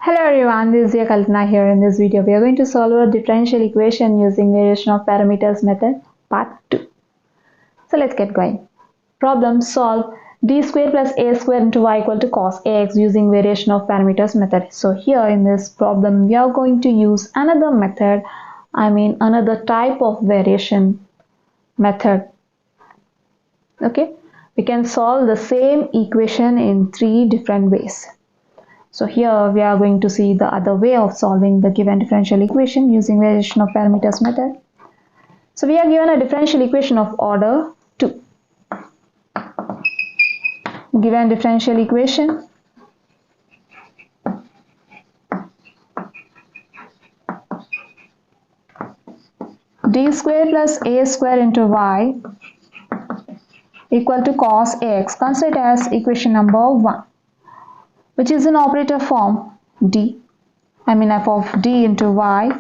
Hello everyone, this is Chinnaiah Kalpana here. In this video, we are going to solve a differential equation using variation of parameters method, part 2. So let's get going. Problem: solve d square plus a square into y equal to cos ax using variation of parameters method. So here in this problem, we are going to use another method, another type of variation method. Okay, we can solve the same equation in 3 different ways. So here we are going to see the other way of solving the given differential equation using variation of parameters method. So we are given a differential equation of order 2. Given differential equation, d square plus a square into y equal to cos ax. Consider it as equation number 1, which is in operator form f of d into y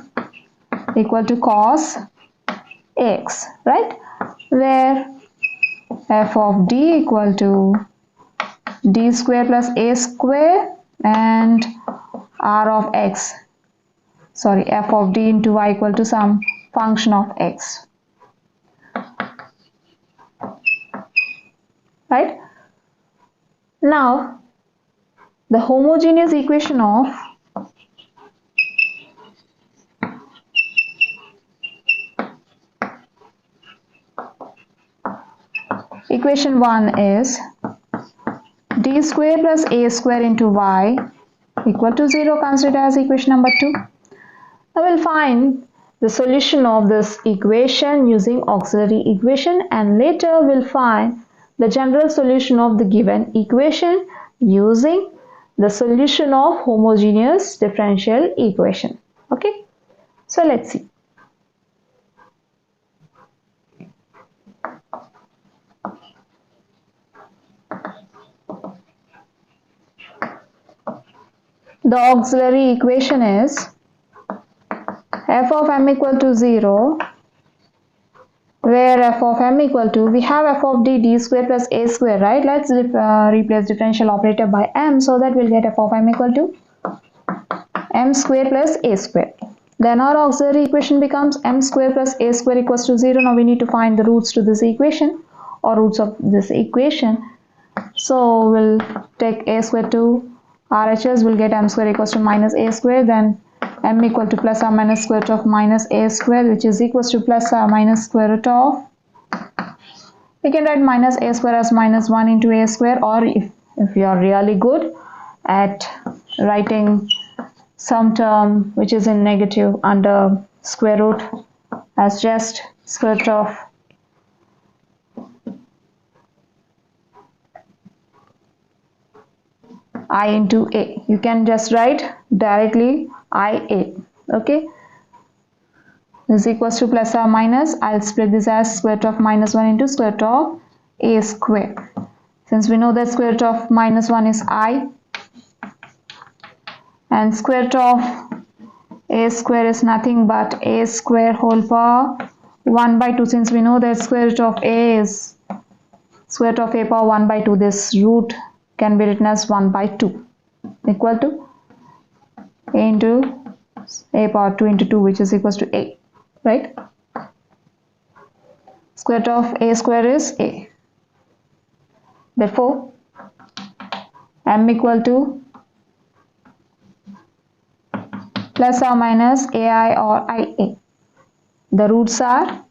equal to cos ax, right? Where f of d equal to d square plus a square and f of d into y equal to some function of x, right? Now the homogeneous equation of equation 1 is d square plus a square into y equal to 0. Consider as equation number 2. Now we'll find the solution of this equation using auxiliary equation, and later we'll find the general solution of the given equation using the solution of homogeneous differential equation. Okay, so let's see. The auxiliary equation is f of m equal to 0, where f of m equal to, we have f of d square plus a square, right? Let's replace differential operator by m, so that we'll get f of m equal to m square plus a square. Then our auxiliary equation becomes m square plus a square equals to 0. Now we need to find the roots to this equation or roots of this equation. So we'll take a square to RHS, we'll get m square equals to minus a square, then m equal to plus or minus square root of minus a square, which is equals to plus or minus square root of, we can write minus a square as minus 1 into a square, or if you are really good at writing some term which is in negative under square root as just square root of I into a. You can just write directly IA. Okay, this is equals to plus or minus, I'll split this as square root of minus 1 into square root of a square. Since we know that square root of minus 1 is I and square root of a square is nothing but a square whole power 1 by 2. Since we know that square root of a is square root of a power 1 by 2, this root can be written as 1 by 2 equal to a into a power 2 into 2, which is equals to a, right? Square root of a square is a. Therefore m equal to plus or minus ai or ia. The roots are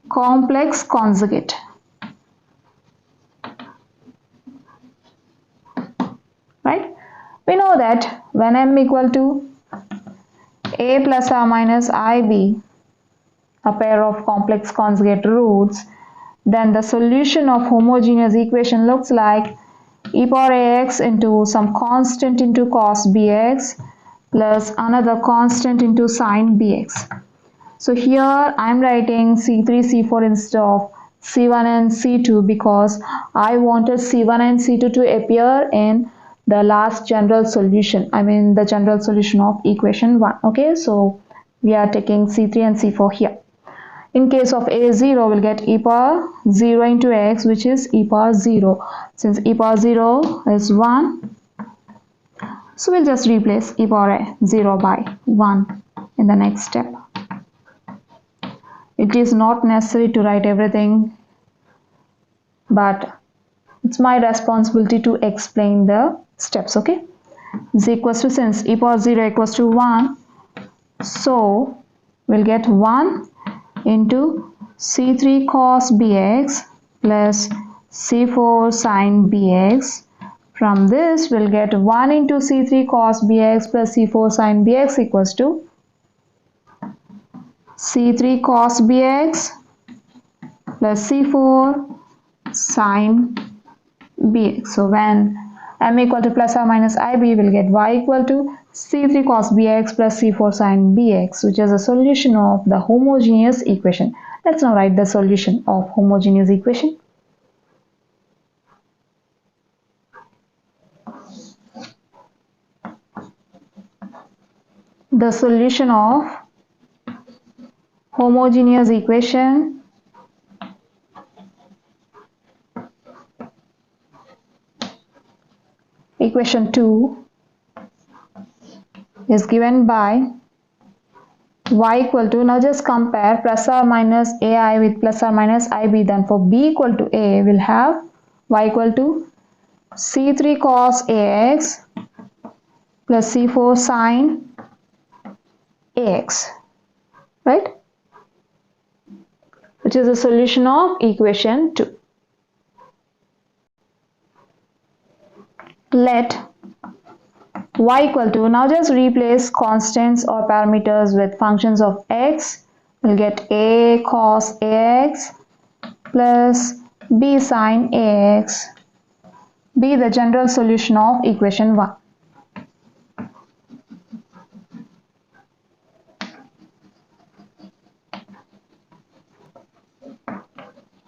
complex conjugate, right? We know that when m equal to a plus or minus ib, a pair of complex conjugate roots, then the solution of homogeneous equation looks like e power ax into some constant into cos bx plus another constant into sin bx. So here I am writing C3, C4 instead of C1 and C2 because I wanted C1 and C2 to appear in the last general solution, the general solution of equation 1. Okay, so we are taking C3 and C4 here. In case of a0, we'll get e power 0 into x, which is e power 0. Since e power 0 is 1, so we'll just replace e power 0 by 1 in the next step. It is not necessary to write everything, but it's my responsibility to explain the steps, okay? Is equals to, since e power 0 equals to 1, so we'll get 1 into c3 cos bx plus c4 sin bx. From this we'll get 1 into c3 cos bx plus c4 sin bx equals to c3 cos bx plus c4 sin bx. So when m equal to plus or minus ib, we'll get y equal to c3 cos bx plus c4 sin bx, which is a solution of the homogeneous equation. Let's now write the solution of homogeneous equation. The solution of homogeneous equation equation 2 is given by y equal to, now just compare plus or minus ai with plus or minus ib. Then for b equal to a, we'll have y equal to c3 cos ax plus c4 sin ax, right? Which is the solution of equation 2. Let y equal to, now just replace constants or parameters with functions of x. We'll get a cos ax plus b sin ax, be the general solution of equation 1.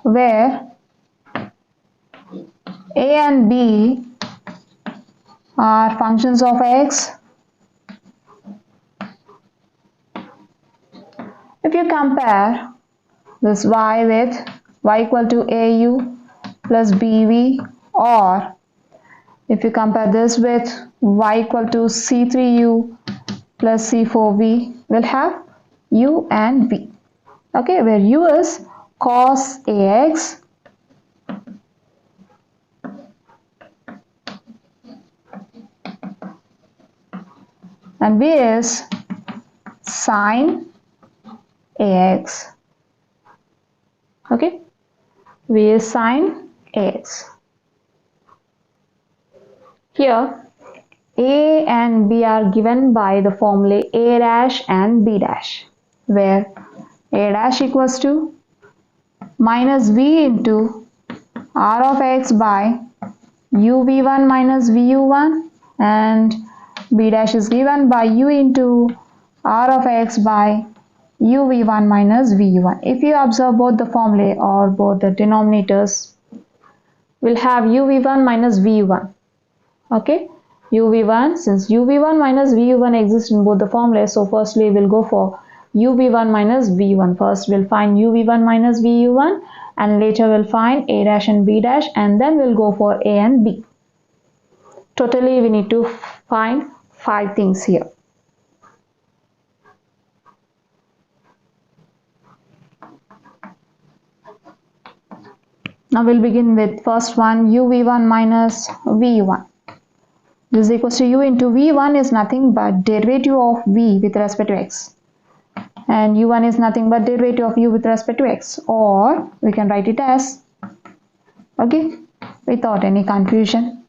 Where a and b are functions of x. If you compare this y with y equal to au plus bv, or if you compare this with y equal to c3u plus c4v, we'll have u and v, okay, where u is cos ax and v is sin ax, okay, v is sin ax. Here a and b are given by the formula a dash and b dash, where a dash equals to minus v into r of x by uv1 minus vu1, and b dash is given by u into r of x by uv1 minus vu1. If you observe both the formulae or both the denominators, we'll have uv1 minus vu1, okay, uv1, since uv1 minus vu1 exists in both the formulas, so firstly we'll go for uv1 minus v1. First we'll find uv1 minus vu1, and later we'll find a dash and b dash, and then we'll go for a and b. Totally we need to find 5 things here. Now we'll begin with first one, uv1 minus v1. This is equals to u into v1 is nothing but derivative of v with respect to x, and u1 is nothing but derivative of u with respect to x, or we can write it as, okay, without any confusion,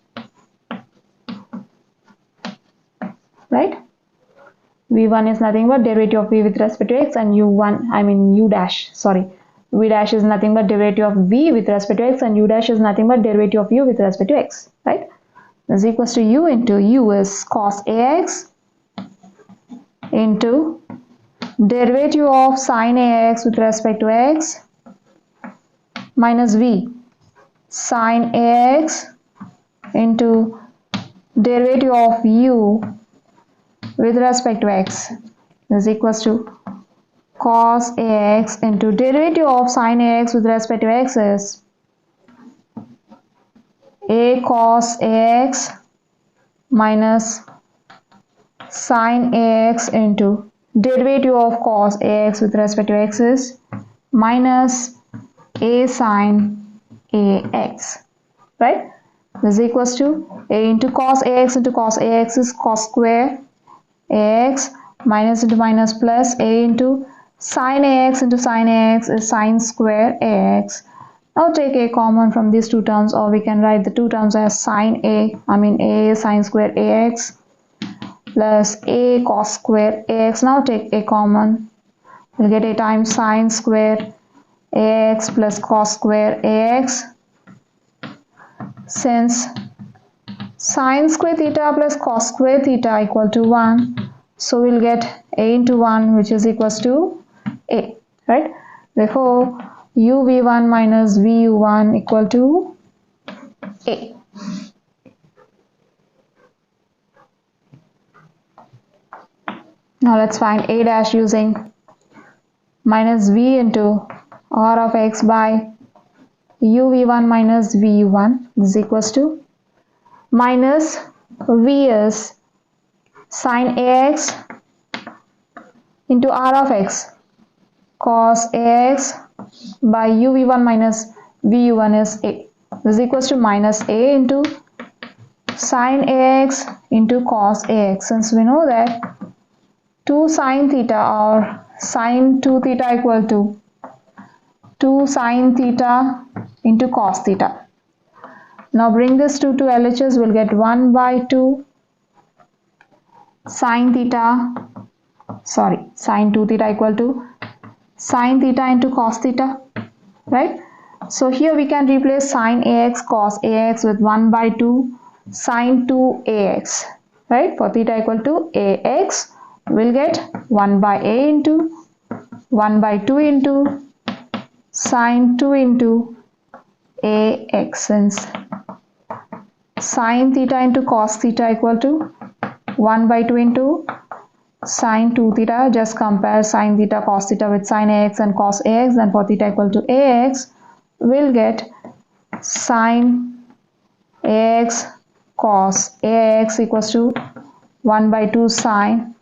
right? v1 is nothing but derivative of v with respect to x, and u dash v dash is nothing but derivative of v with respect to x, and u dash is nothing but derivative of u with respect to x, right? This is equals to u into u is cos ax into derivative of sin ax with respect to x minus v sin ax into derivative of u with respect to x is equals to cos ax into derivative of sin ax with respect to x is a cos ax minus sin ax into derivative of cos ax with respect to x is minus a sin ax, right? This is equals to a into cos ax is cos square ax minus into minus plus a into sin ax is sin square ax. Now take a common from these two terms, or we can write the two terms as a sin square ax plus a cos square ax. Now take a common, we'll get a times sin square ax plus cos square ax. Since sin square theta plus cos square theta equal to 1, so we'll get a into 1, which is equals to a, right? Therefore uv1 minus vu1 equal to a. Now let's find a dash using minus v into r of x by uv1 minus vu1. This is equals to minus v is sin ax into r of x cos ax by uv1 minus vu1 is a. This is equals to minus a into sin ax into cos ax. Since we know that 2 sin theta or sin 2 theta equal to 2 sin theta into cos theta. Now bring this 2 to LHS, we'll get 1 by 2 sin 2 theta equal to sin theta into cos theta, right? So here we can replace sin ax cos ax with 1 by 2 sin 2 ax, right? For theta equal to ax, we'll get 1 by a into 1 by 2 into sin 2 into ax. Since sin theta into cos theta equal to 1 by 2 into sin 2 theta, just compare sin theta cos theta with sin ax and cos ax, and for theta equal to ax, we'll get sin ax cos ax equals to 1 by 2 sin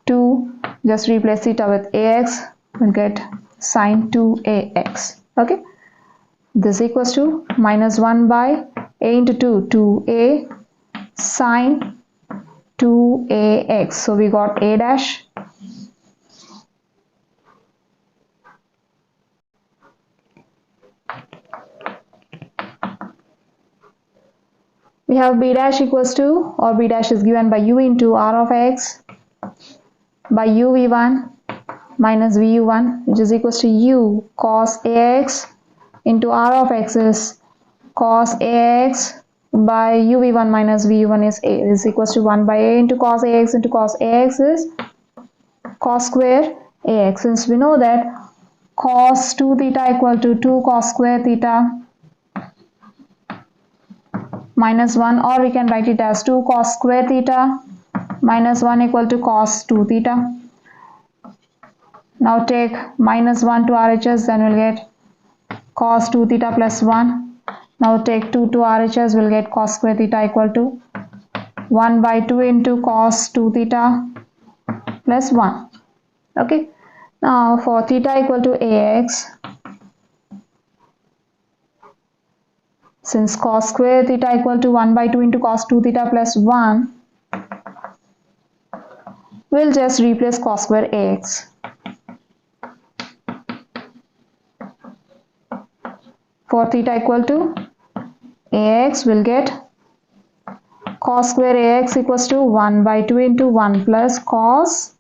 2, just replace theta with ax, we'll get sin 2ax. Okay, this equals to minus 1 by a into 2a sin 2ax. So we got a dash. We have b dash equals to, or b dash is given by u into r of x by uv1 minus vu1, which is equals to u cos ax into r of x is cos ax by uv1 minus vu1 is a. This is equals to 1 by a into cos ax is cos square ax. Since we know that cos 2 theta equal to 2 cos square theta minus 1, or we can write it as 2 cos square theta minus 1 equal to cos 2 theta. Now take minus 1 to RHS, then we'll get cos 2 theta plus 1. Now take 2 to RHS, we'll get cos square theta equal to 1 by 2 into cos 2 theta plus 1. Okay. Now for theta equal to ax, since cos square theta equal to 1 by 2 into cos 2 theta plus 1, we'll just replace cos square ax. For theta equal to ax, we'll get cos square ax equals to 1 by 2 into 1 plus cos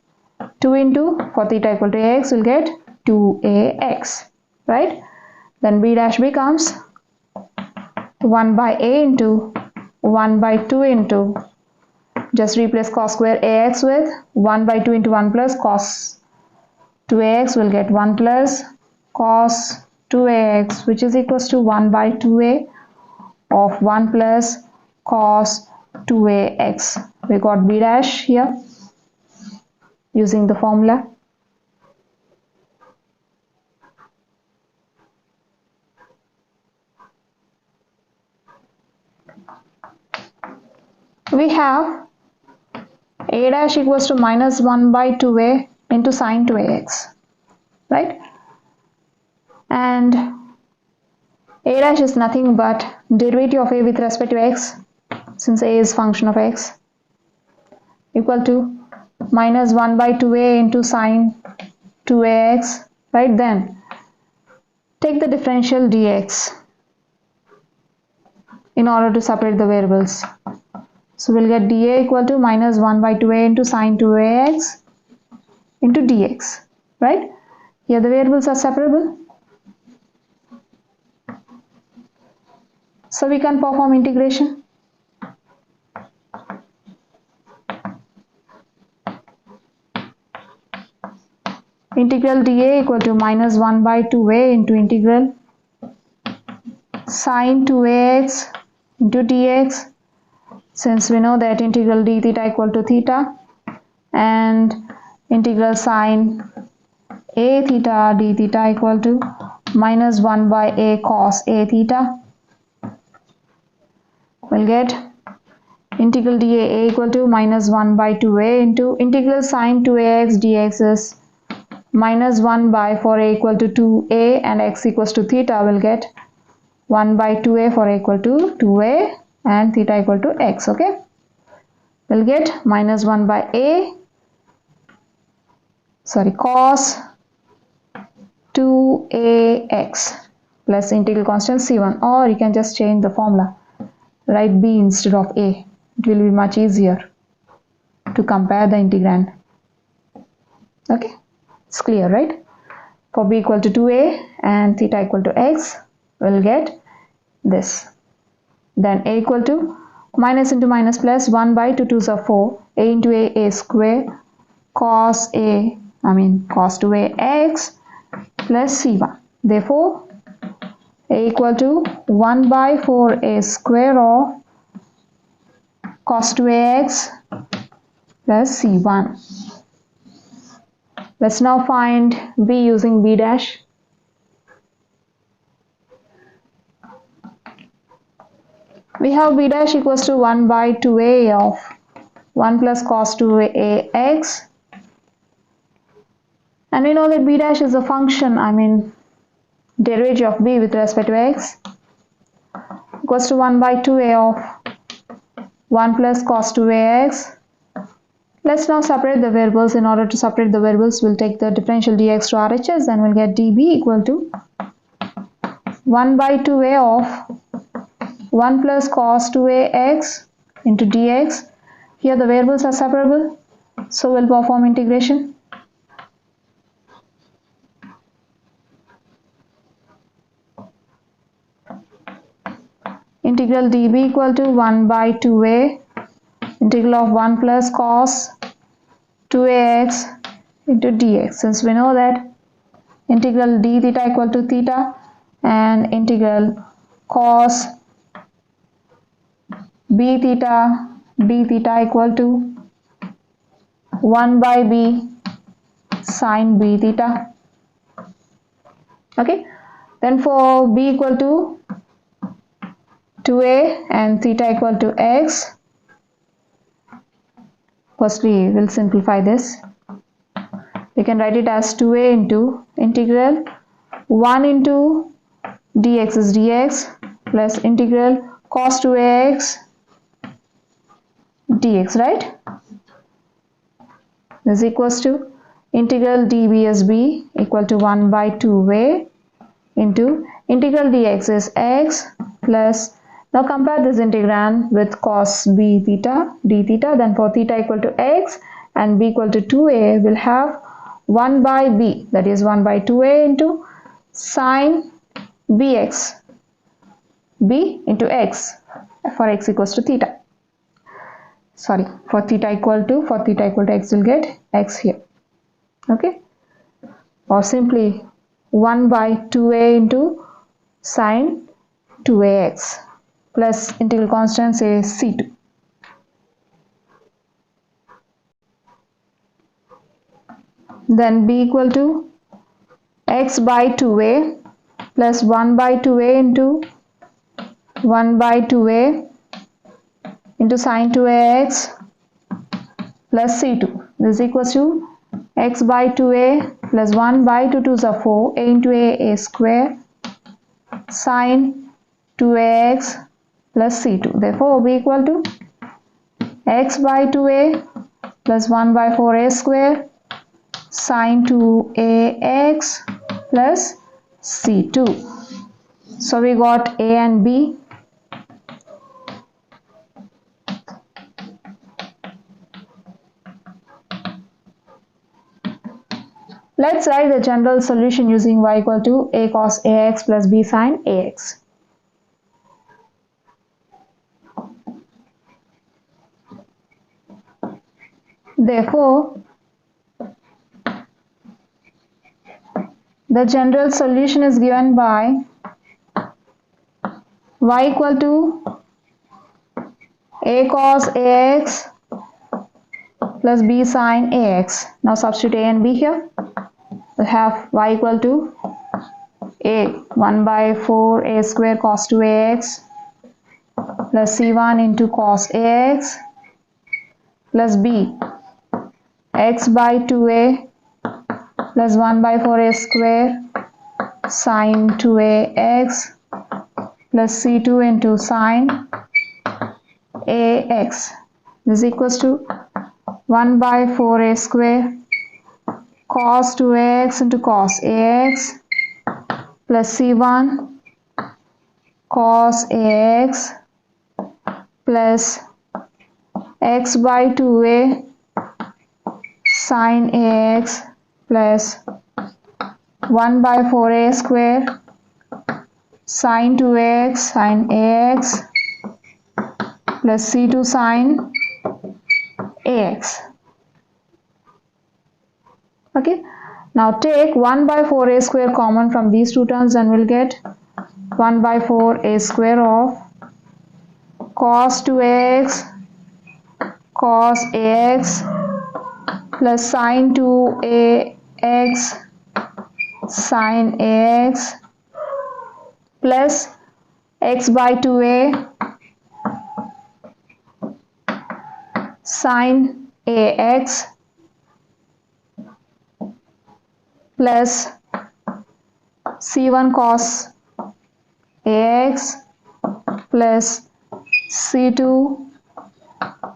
2 into, for theta equal to ax, we'll get 2ax, right? Then b dash becomes 1 by a into 1 by 2 into, just replace cos square ax with 1 by 2 into 1 plus cos 2ax, will get 1 plus cos 2ax, which is equals to 1 by 2a of 1 plus cos 2ax. We got b dash here using the formula. we have a dash equals to minus 1 by 2a into sine 2ax, right? And a dash is nothing but derivative of a with respect to x, since a is function of x, equal to minus 1 by 2a into sine 2ax, right? Then take the differential dx in order to separate the variables. So we'll get dA equal to minus 1 by 2a into sine 2ax into dx, right? Here the variables are separable. So we can perform integration. Integral dA equal to minus 1 by 2a into integral sine 2ax into dx, since we know that integral d theta equal to theta, and integral sine a theta d theta equal to minus 1 by a cos a theta. We'll get integral dA equal to minus 1 by 2a into integral sine 2ax dx is minus 1 by, for a equal to 2a and x equals to theta, will get 1 by 2a for a equal to 2a and theta equal to x, okay? We'll get minus 1 by cos 2ax plus integral constant c1, or you can just change the formula, write b instead of a. It will be much easier to compare the integrand. Okay, it's clear, right? For b equal to 2a and theta equal to x, we'll get this. Then a equal to minus into minus plus 1 by 2 2s are 4, a into a square cos 2ax plus c1. Therefore a equal to 1 by 4a square of cos 2ax plus c1. Let's now find b using b dash. We have b dash equals to 1 by 2a of 1 plus cos 2ax, and we know that b dash is a function, derivative of b with respect to x, equals to 1 by 2a of 1 plus cos 2ax. Let's now separate the variables. In order to separate the variables, we'll take the differential dx to RHS, and we'll get db equal to 1 by 2a of 1 plus cos 2ax into dx. Here the variables are separable, so we'll perform integration. Integral db equal to 1 by 2a integral of 1 plus cos 2ax into dx. Since we know that integral d theta equal to theta and integral cos b theta d theta equal to 1 by b sine b theta. Okay, then for b equal to 2a and theta equal to x, firstly we'll simplify this. We can write it as 2a into integral 1 into dx is dx plus integral cos 2ax dx, right? This equals to integral db is b equal to 1 by 2a into integral dx is x plus, now compare this integrand with cos b theta d theta. Then for theta equal to x and b equal to 2a, we'll have 1 by b, that is 1 by 2a into sine bx, b into x for x equals to theta. For theta equal to x, we'll get x here. Okay, or simply 1 by 2a into sine 2ax plus integral constant say c2. Then b equal to x by 2a plus 1 by 2a into 1 by 2a into sine 2ax plus c2. This is equals to x by 2a plus 1 by 2 2s are 4, a into a square sine 2ax plus c2. Therefore, we equal to x by 2a plus 1 by 4a square sine 2ax plus c2. So we got a and b. Let's write the general solution using y equal to a cos ax plus b sin ax. Therefore, the general solution is given by y equal to a cos ax plus b sin ax. Now substitute a and b here. We have y equal to a 1 by 4 a square cos 2ax plus c1 into cos ax plus b x by 2a plus 1 by 4a square sin 2ax plus c2 into sin ax. This is equals to 1 by 4a square cos 2ax into cos ax plus c1 cos ax plus x by 2a sin ax plus 1 by 4a square sin 2x sin ax plus c2 sin ax. Okay, now take 1 by 4a square common from these two terms and we'll get 1 by 4a square of cos 2x cos ax plus sin 2ax sin ax plus x by 2a sin ax plus c1 cos ax plus c2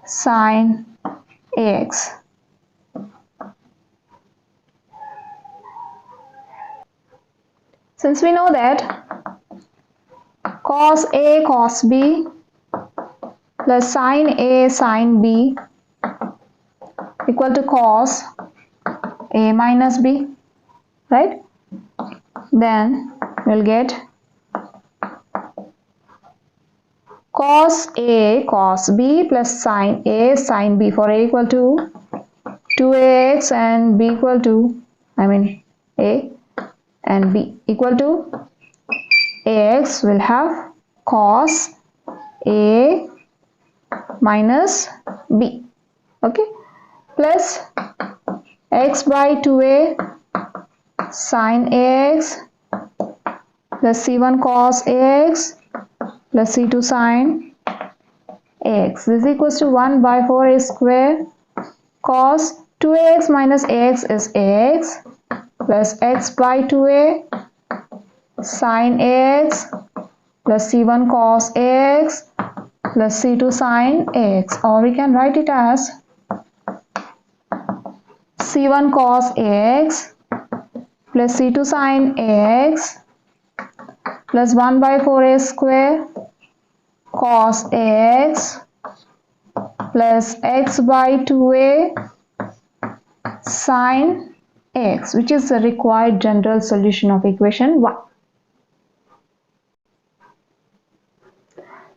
sin ax. Since we know that cos a cos b plus sin a sin b equal to cos a minus b, right? Then we'll get cos a cos b plus sin a sin b. For a equal to 2ax and b equal to a and b equal to ax, will have cos a minus b, okay, plus x by 2a sin ax plus c1 cos ax plus c2 sin ax. This is equals to 1 by 4a square cos 2ax minus ax is ax plus x by 2a sin ax plus c1 cos ax plus c2 sin ax, or we can write it as c1 cos ax plus c2 sin ax plus 1 by 4a square cos ax plus x by 2a sin ax, which is the required general solution of equation 1.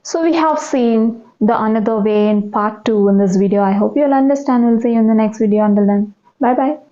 So we have seen the another way in part 2 in this video. I hope you'll understand. We'll see you in the next video. Until then, bye bye.